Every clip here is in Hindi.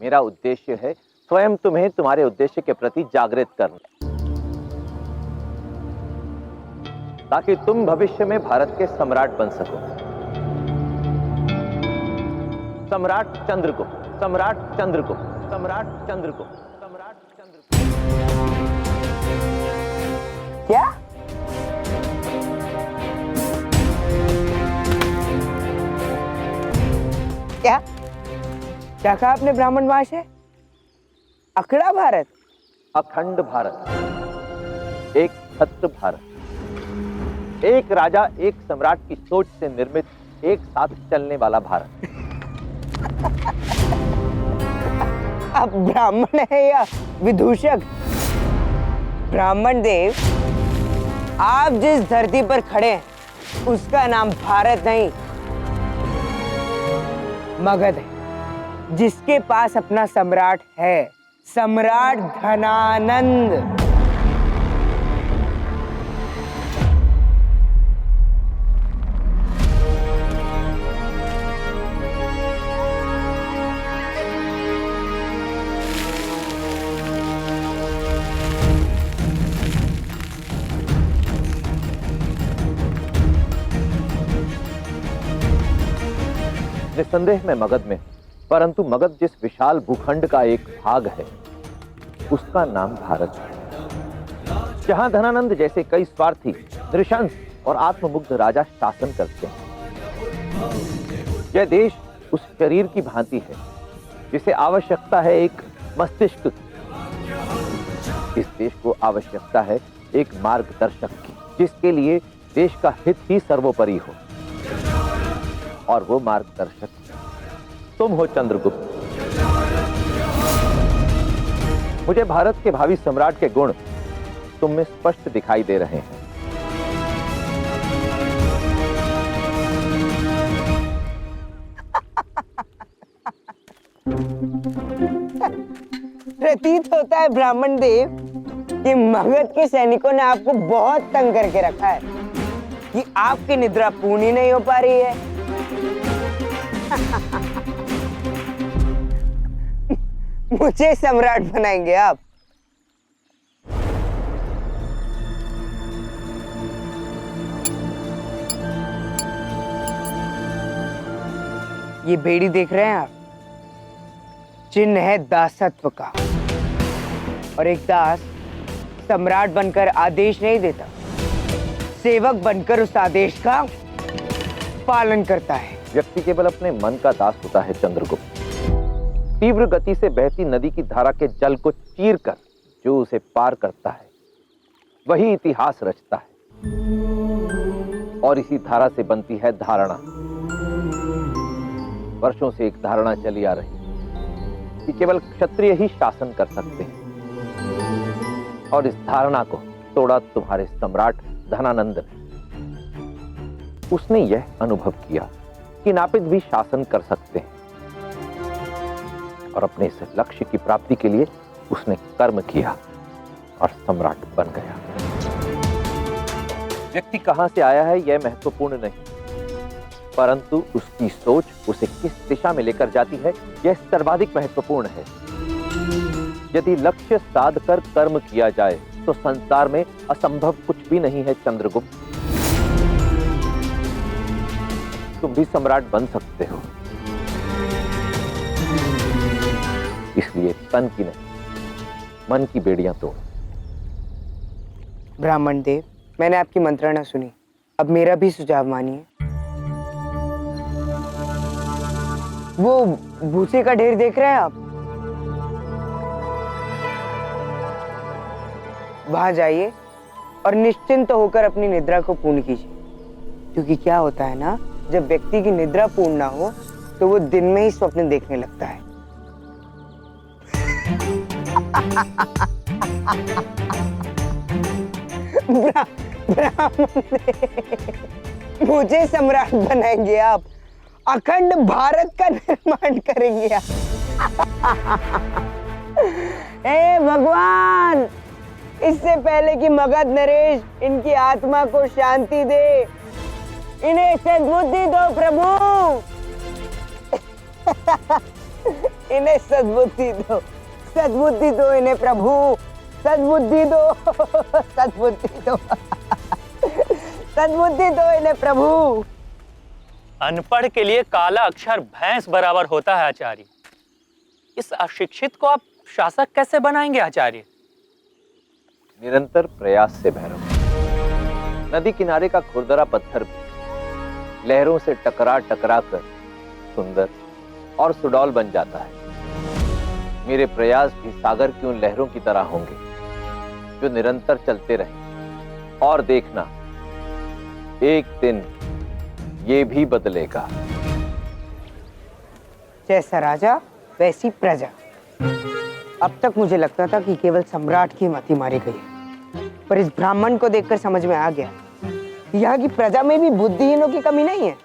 मेरा उद्देश्य है स्वयं तुम्हें तुम्हारे उद्देश्य के प्रति जागृत करना, ताकि तुम भविष्य में भारत के सम्राट बन सको। सम्राट चंद्रगुप्त, सम्राट चंद्रगुप्त, सम्राट चंद्रगुप्त, सम्राट चंद्रगुप्त। क्या? क्या क्या कहा आपने? ब्राह्मण भाषा? अखड़ा भारत? अखंड भारत, एक छत्र भारत, एक राजा एक सम्राट की सोच से निर्मित एक साथ चलने वाला भारत। आप ब्राह्मण है या विदूषक? ब्राह्मण देव, आप जिस धरती पर खड़े हैं उसका नाम भारत नहीं, मगध है, जिसके पास अपना सम्राट है, सम्राट धनानंद। निस्संदेह मैं मगध में, परंतु मगध जिस विशाल भूखंड का एक भाग है उसका नाम भारत है, जहां धनानंद जैसे कई स्वार्थी, नृशंस और आत्ममुग्ध राजा शासन करते हैं। यह देश उस शरीर की भांति है जिसे आवश्यकता है एक मस्तिष्क की। इस देश को आवश्यकता है एक मार्गदर्शक की, जिसके लिए देश का हित ही सर्वोपरि हो, और वो मार्गदर्शक तुम हो चंद्रगुप्त। मुझे भारत के भावी सम्राट के गुण तुम में स्पष्ट दिखाई दे रहे हैं। प्रतीत होता है ब्राह्मण देव कि मगध के सैनिकों ने आपको बहुत तंग करके रखा है, कि आपकी निद्रा पूर्ण ही नहीं हो पा रही है। मुझे सम्राट बनाएंगे आप? ये बेड़ी देख रहे हैं आप? चिन्ह है दासत्व का, और एक दास सम्राट बनकर आदेश नहीं देता, सेवक बनकर उस आदेश का पालन करता है। व्यक्ति केवल अपने मन का दास होता है चंद्रगुप्त। तीव्र गति से बहती नदी की धारा के जल को चीरकर जो उसे पार करता है वही इतिहास रचता है, और इसी धारा से बनती है धारणा। वर्षों से एक धारणा चली आ रही कि केवल क्षत्रिय ही शासन कर सकते हैं, और इस धारणा को तोड़ा तुम्हारे सम्राट धनानंद ने। उसने यह अनुभव किया कि नापित भी शासन कर सकते हैं, और अपने इस लक्ष्य की प्राप्ति के लिए उसने कर्म किया और सम्राट बन गया। व्यक्ति कहां से आया है यह महत्वपूर्ण नहीं, परंतु उसकी सोच उसे किस दिशा में लेकर जाती है यह सर्वाधिक महत्वपूर्ण है। यदि लक्ष्य साध कर कर्म किया जाए तो संसार में असंभव कुछ भी नहीं है चंद्रगुप्त। तुम भी सम्राट बन सकते हो, इसलिए तन की नहीं मन की बेड़ियां तोड़। ब्राह्मण देव, मैंने आपकी मंत्रणा सुनी, अब मेरा भी सुझाव मानिए। वो भूसे का ढेर देख रहे हैं आप? वहां जाइए और निश्चिंत होकर अपनी निद्रा को पूर्ण कीजिए, क्योंकि क्या होता है ना, जब व्यक्ति की निद्रा पूर्ण ना हो तो वो दिन में ही स्वप्न देखने लगता है। मुझे सम्राट बनाएंगे आप, अखंड भारत का निर्माण करेंगे आप। हे भगवान, इससे पहले कि मगध नरेश इनकी आत्मा को शांति दे, इन्हें सद्बुद्धि दो प्रभु। इन्हें सद्बुद्धि दो, सद्बुद्धि दो इन्हें प्रभु, सद्बुद्धि दो, सद्बुद्धि दो, सद्बुद्धि दो इन्हें प्रभु। अनपढ़ के लिए काला अक्षर भैंस बराबर होता है आचार्य। इस अशिक्षित को आप शासक कैसे बनाएंगे आचार्य? निरंतर प्रयास से भैरव। नदी किनारे का खुरदरा पत्थर भी लहरों से टकरा टकरा कर सुंदर और सुडौल बन जाता है। मेरे प्रयास भी सागर की उन लहरों की तरह होंगे जो निरंतर चलते रहे। और देखना, एक दिन ये भी बदलेगा। जैसा राजा वैसी प्रजा। अब तक मुझे लगता था कि केवल सम्राट की मति मारी गई है, पर इस ब्राह्मण को देखकर समझ में आ गया यहाँ की प्रजा में भी बुद्धिहीनों की कमी नहीं है।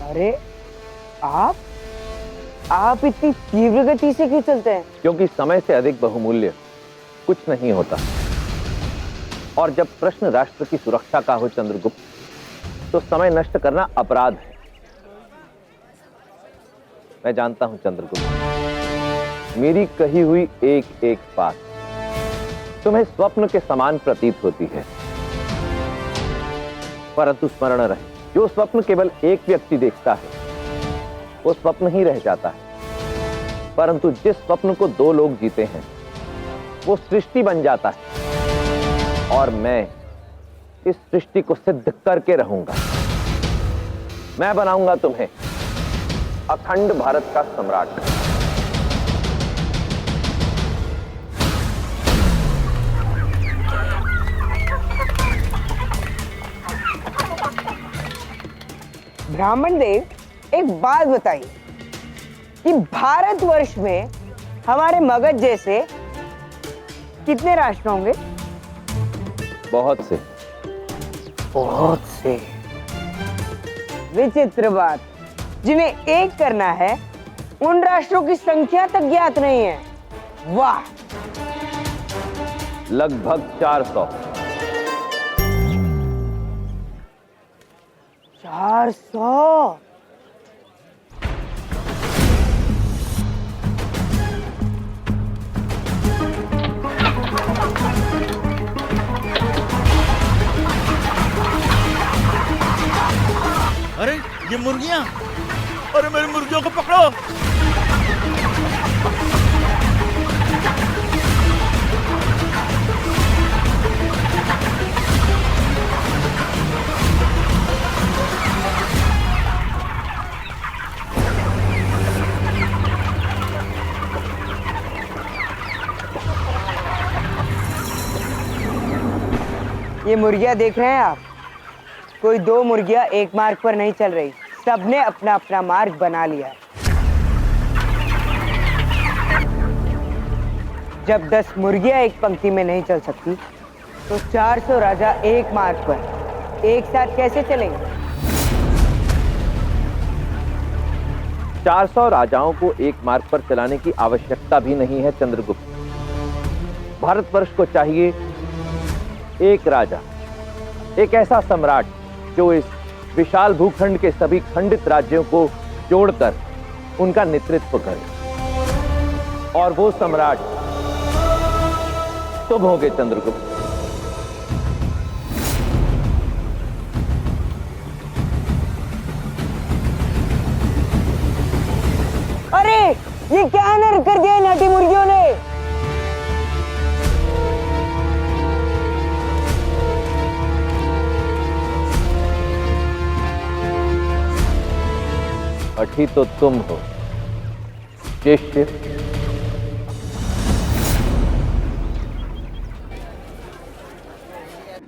अरे आप इतनी तीव्र गति से क्यों चलते हैं? क्योंकि समय से अधिक बहुमूल्य कुछ नहीं होता। और जब प्रश्न राष्ट्र की सुरक्षा का हो चंद्रगुप्त, तो समय नष्ट करना अपराध है। मैं जानता हूं चंद्रगुप्त, मेरी कही हुई एक एक बात तुम्हें स्वप्न के समान प्रतीत होती है, परंतु स्मरण रहे, जो स्वप्न केवल एक व्यक्ति देखता है वो स्वप्न ही रह जाता है, परंतु जिस स्वप्न को दो लोग जीते हैं वो सृष्टि बन जाता है। और मैं इस सृष्टि को सिद्ध करके रहूंगा। मैं बनाऊंगा तुम्हें अखंड भारत का सम्राट। ब्राह्मण देव, एक बात बताइए कि भारतवर्ष में हमारे मगध जैसे कितने राष्ट्र होंगे? बहुत से। बहुत से। विचित्र बात, जिन्हें एक करना है उन राष्ट्रों की संख्या तक ज्ञात नहीं है। वाह! लगभग 400। 400? अरे ये मुर्गियां! अरे मेरी मुर्गियों को पकड़ो! ये मुर्गियां देख रहे हैं आप? कोई दो मुर्गियां एक मार्ग पर नहीं चल रही, सबने अपना अपना मार्ग बना लिया है। जब 10 मुर्गियां एक पंक्ति में नहीं चल सकती, तो 400 राजा एक मार्ग पर एक साथ कैसे चलेंगे? 400 राजाओं को एक मार्ग पर चलाने की आवश्यकता भी नहीं है चंद्रगुप्त। भारतवर्ष को चाहिए एक राजा, एक ऐसा सम्राट जो इस विशाल भूखंड के सभी खंडित राज्यों को जोड़कर उनका नेतृत्व करे। और वो सम्राट तुम होगे चंद्रगुप्त। अरे ये क्या नर कर दिया नाटी मुर्गियों ने? अठी तो तुम हो शिष्य।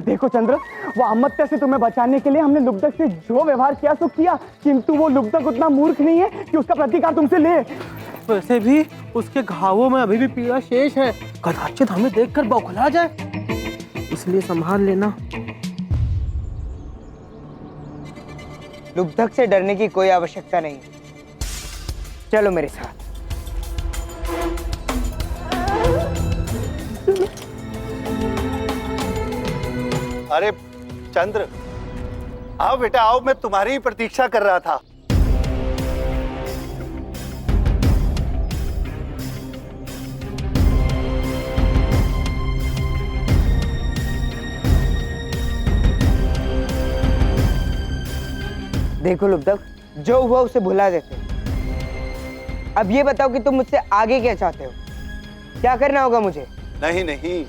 देखो चंद्र, वो अमत्या से तुम्हें बचाने के लिए हमने लुब्धक से जो व्यवहार किया सो किया, किंतु वो लुब्धक उतना मूर्ख नहीं है कि उसका प्रतिकार तुमसे ले। वैसे भी उसके घावों में अभी भी पीड़ा शेष है, कदाचित हमें देखकर बौखला जाए, इसलिए संभाल लेना। लुब्धक से डरने की कोई आवश्यकता नहीं। चलो मेरे साथ। अरे चंद्र, आओ बेटा आओ, मैं तुम्हारी ही प्रतीक्षा कर रहा था। देखो लुब्धक, जो हुआ उसे भुला देते। अब ये बताओ कि तुम मुझसे आगे क्या चाहते हो? क्या करना होगा मुझे? नहीं नहीं,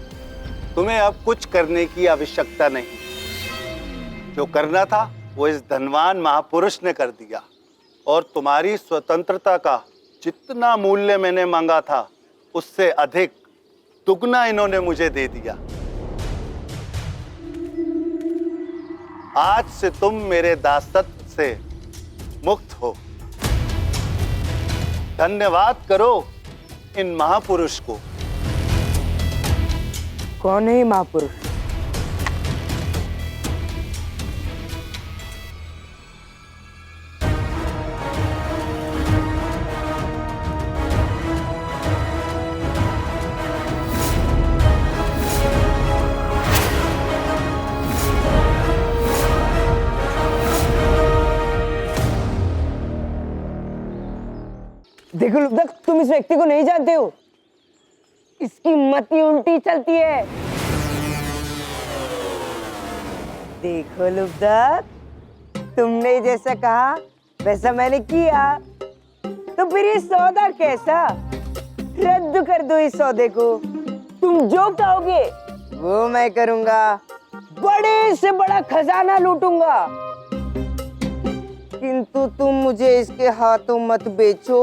तुम्हें अब कुछ करने की आवश्यकता नहीं। जो करना था वो इस धनवान महापुरुष ने कर दिया, और तुम्हारी स्वतंत्रता का जितना मूल्य मैंने मांगा था उससे अधिक दुगना इन्होंने मुझे दे दिया। आज से तुम मेरे दासत्व से मुक्त हो। धन्यवाद करो इन महापुरुष को। कौन है ये महापुरुष? देखो लुब्धक, तुम इस व्यक्ति को नहीं जानते हो। इसकी मति उल्टी चलती है। देखो लुब्धक, तुमने जैसा कहा वैसा मैंने किया, तो फिर ये सौदा कैसा? रद्द कर दो इस सौदे को। तुम जो कहोगे वो मैं करूंगा। बड़े से बड़ा खजाना लूटूंगा, किंतु तुम मुझे इसके हाथों मत बेचो।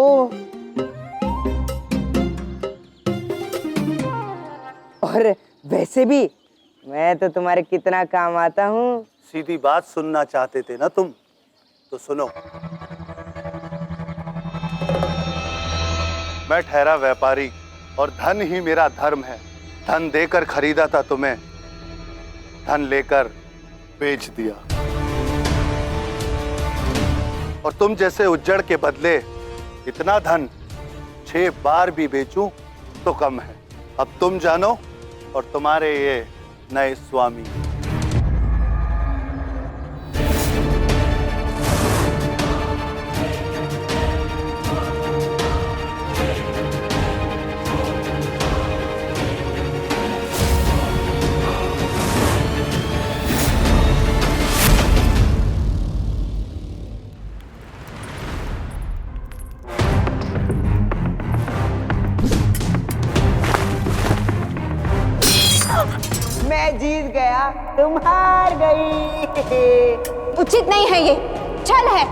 और वैसे भी मैं तो तुम्हारे कितना काम आता हूँ। सीधी बात सुनना चाहते थे ना तुम, तो सुनो। मैं ठहरा व्यापारी और धन ही मेरा धर्म है। धन देकर खरीदा था तुम्हें, धन लेकर बेच दिया। और तुम जैसे उज्जड़ के बदले इतना धन 6 बार भी बेचूं तो कम है। अब तुम जानो और तुम्हारे ये नए स्वामी। मैं जीत गया, तुम हार गई। उचित नहीं है ये, छल है।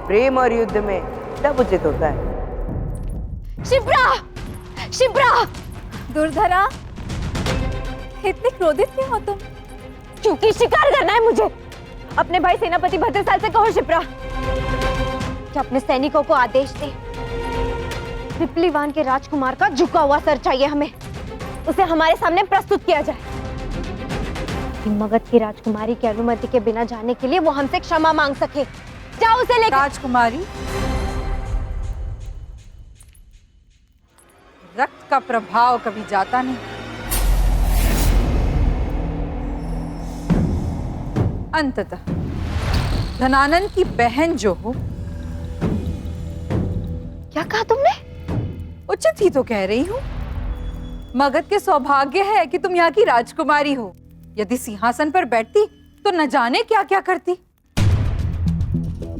प्रेम और युद्ध में सब उचित होता है। शिप्रा, शिप्रा! दुर्धरा, इतनी क्रोधित क्यों हो तुम? क्योंकि शिकार करना है मुझे। अपने भाई सेनापति भद्रसाल से कहो शिप्रा कि अपने सैनिकों को आदेश दे। पिपलीवान के राजकुमार का झुका हुआ सर चाहिए हमें। उसे हमारे सामने प्रस्तुत किया जाए। मगध की राजकुमारी की अनुमति के बिना जाने के लिए वो हमसे क्षमा मांग सके। जाओ उसे लेकर। राजकुमारी, रक्त का प्रभाव कभी जाता नहीं। अंततः धनानंद की बहन जो हो। क्या कहा तुमने? उचित ही तो कह रही हूँ। मगध के सौभाग्य है कि तुम यहाँ की राजकुमारी हो। यदि सिंहासन पर बैठती तो न जाने क्या क्या करती।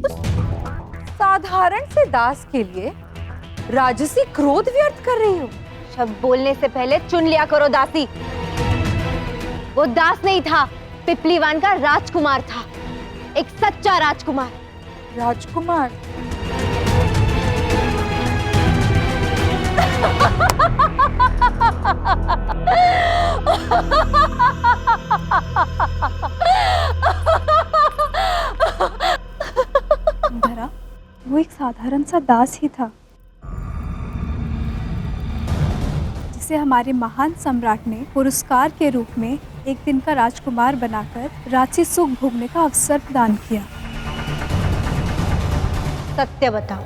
उस साधारण से दास के लिए राजसी क्रोध व्यर्थ कर रही हो। शब्द बोलने से पहले चुन लिया करो दासी। वो दास नहीं था, पिपलीवान का राजकुमार था। एक सच्चा राजकुमार। राजकुमार? धरा, वो एक साधारण सा दास ही था जिसे हमारे महान सम्राट ने पुरस्कार के रूप में एक दिन का राजकुमार बनाकर राजसी सुख भोगने का अवसर प्रदान किया। सत्य बताओ,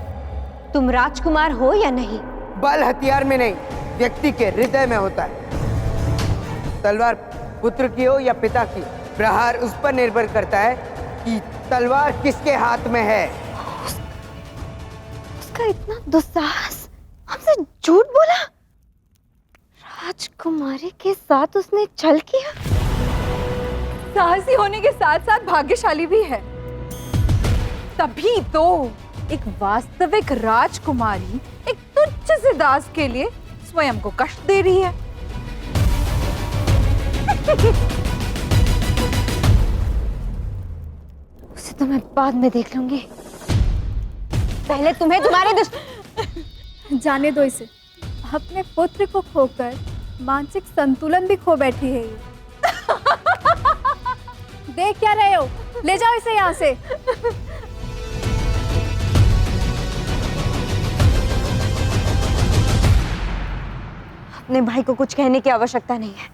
तुम राजकुमार हो या नहीं? बल हथियार में नहीं, व्यक्ति के हृदय में होता है। तलवार पुत्र की हो या पिता की, प्रहार उस पर निर्भर करता है कि तलवार किसके हाथ में है। उसका इतना दुस्साहस, हमसे झूठ बोला। राजकुमारी के साथ उसने छल किया। साहसी होने के साथ साथ भाग्यशाली भी है। तभी तो एक वास्तविक राजकुमारी एक तुच्छ से दास के लिए स्वयं को कष्ट दे रही है। उसे तो मैं बाद में देख लूंगी। पहले तुम्हें तुम्हारे जाने दो इसे। अपने पुत्र को खोकर मानसिक संतुलन भी खो बैठी है ये। देख क्या रहे हो? ले जाओ इसे यहाँ से। अपने भाई को कुछ कहने की आवश्यकता नहीं है।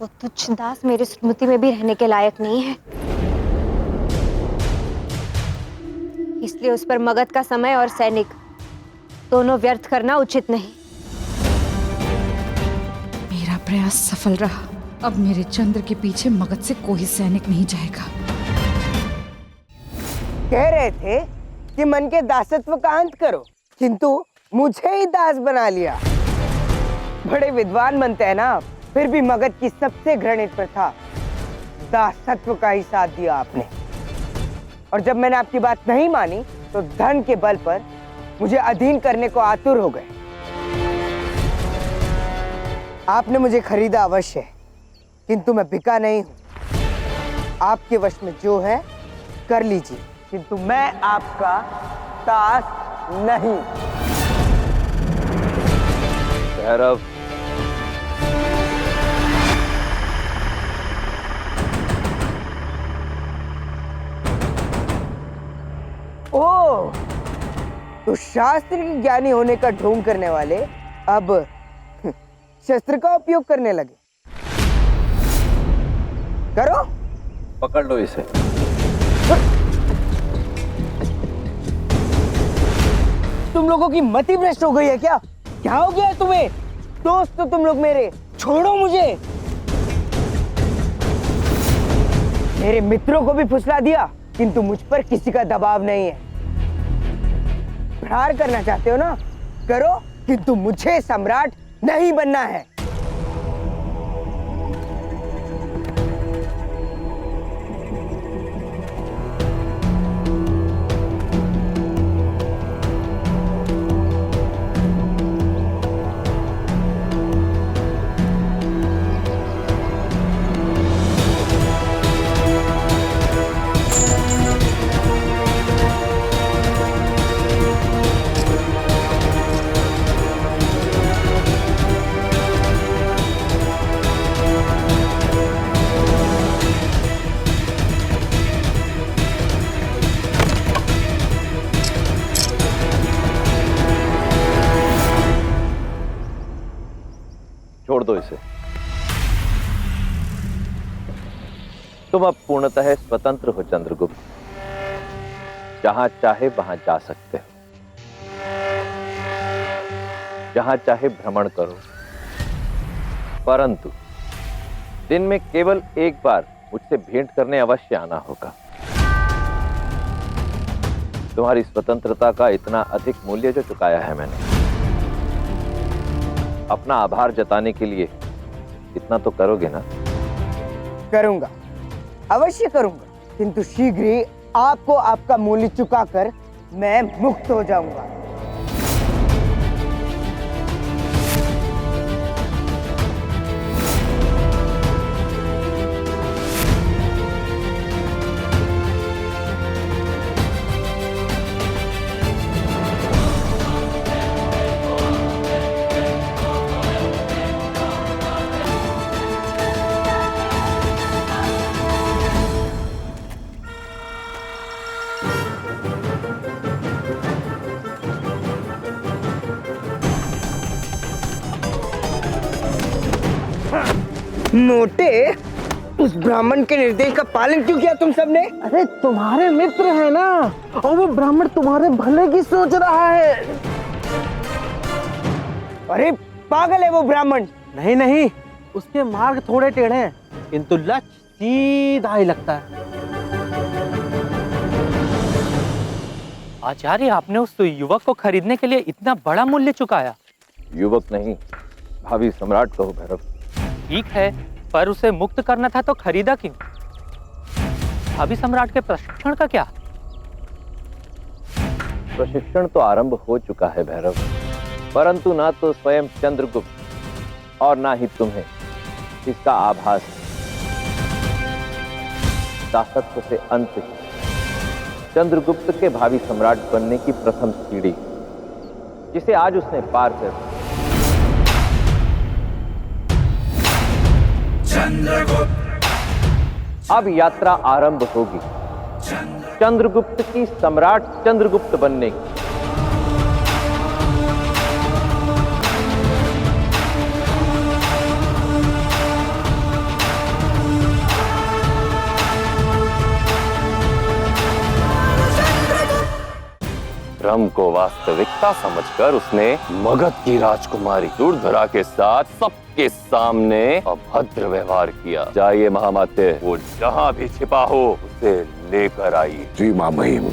वो तुच्छ दास मेरी स्मृति में भी रहने के लायक नहीं है। इसलिए उस पर मगध का समय और सैनिक दोनों व्यर्थ करना उचित नहीं। मेरा प्रयास सफल रहा। अब मेरे चंद्र के पीछे मगध से कोई सैनिक नहीं जाएगा। कह रहे थे कि मन के दासत्व का अंत करो, किंतु मुझे ही दास बना लिया। बड़े विद्वान बनते हैं ना, फिर भी मगध की सबसे घृणित प्रथा दासत्व का ही साथ दिया आपने। और जब मैंने आपकी बात नहीं मानी तो धन के बल पर मुझे अधीन करने को आतुर हो गए। आपने मुझे खरीदा अवश्य, किंतु मैं बिका नहीं हूं। आपके वश में जो है कर लीजिए, किंतु मैं आपका दास नहीं। भैरव, ओह, तो शास्त्र के ज्ञानी होने का ढोंग करने वाले अब शस्त्र का उपयोग करने लगे। करो, पकड़ लो इसे। तुम लोगों की मति भ्रष्ट हो गई है क्या? क्या हो गया तुम्हें? दोस्त तो तुम लोग मेरे, छोड़ो मुझे। मेरे मित्रों को भी फुसला दिया, किंतु मुझ पर किसी का दबाव नहीं है। प्रहार करना चाहते हो ना, करो, किंतु मुझे सम्राट नहीं बनना है। छोड़ दो इसे। तुम अब पूर्णतः स्वतंत्र हो चंद्रगुप्त। जहां चाहे वहां जा सकते हो, जहां चाहे भ्रमण करो, परंतु दिन में केवल एक बार मुझसे भेंट करने अवश्य आना होगा। तुम्हारी स्वतंत्रता का इतना अधिक मूल्य जो चुकाया है मैंने, अपना आभार जताने के लिए इतना तो करोगे ना? करूंगा, अवश्य करूंगा, किंतु शीघ्र ही आपको आपका मूल्य चुकाकर मैं मुक्त हो जाऊंगा। मोटे, उस ब्राह्मण के निर्देश का पालन क्यों किया तुम सबने? अरे तुम्हारे मित्र है ना, और वो ब्राह्मण तुम्हारे भले की सोच रहा है। अरे पागल है वो ब्राह्मण। नहीं नहीं, उसके मार्ग थोड़े टेढ़े हैं, किंतु लक्ष्य सीधा ही लगता है। आचार्य, आपने उस युवक को खरीदने के लिए इतना बड़ा मूल्य चुकाया? युवक नहीं, भावी सम्राट कहो भैरव। ठीक है, पर उसे मुक्त करना था तो खरीदा क्यों? भावी सम्राट के प्रशिक्षण का क्या? प्रशिक्षण तो आरंभ हो चुका है भैरव, परंतु ना तो स्वयं चंद्रगुप्त और ना ही तुम्हें इसका आभास है। दासत्व से अंत ही चंद्रगुप्त के भावी सम्राट बनने की प्रथम सीढ़ी, जिसे आज उसने पार कर दिया। अब यात्रा आरंभ होगी चंद्रगुप्त की सम्राट चंद्रगुप्त बनने की। भ्रम को वास्तविकता समझकर उसने मगध की राजकुमारी दुर्धरा के साथ सबके सामने अभद्र व्यवहार किया। जाइए महामाते, वो जहाँ भी छिपा हो उसे लेकर आइए। जी मां महिम।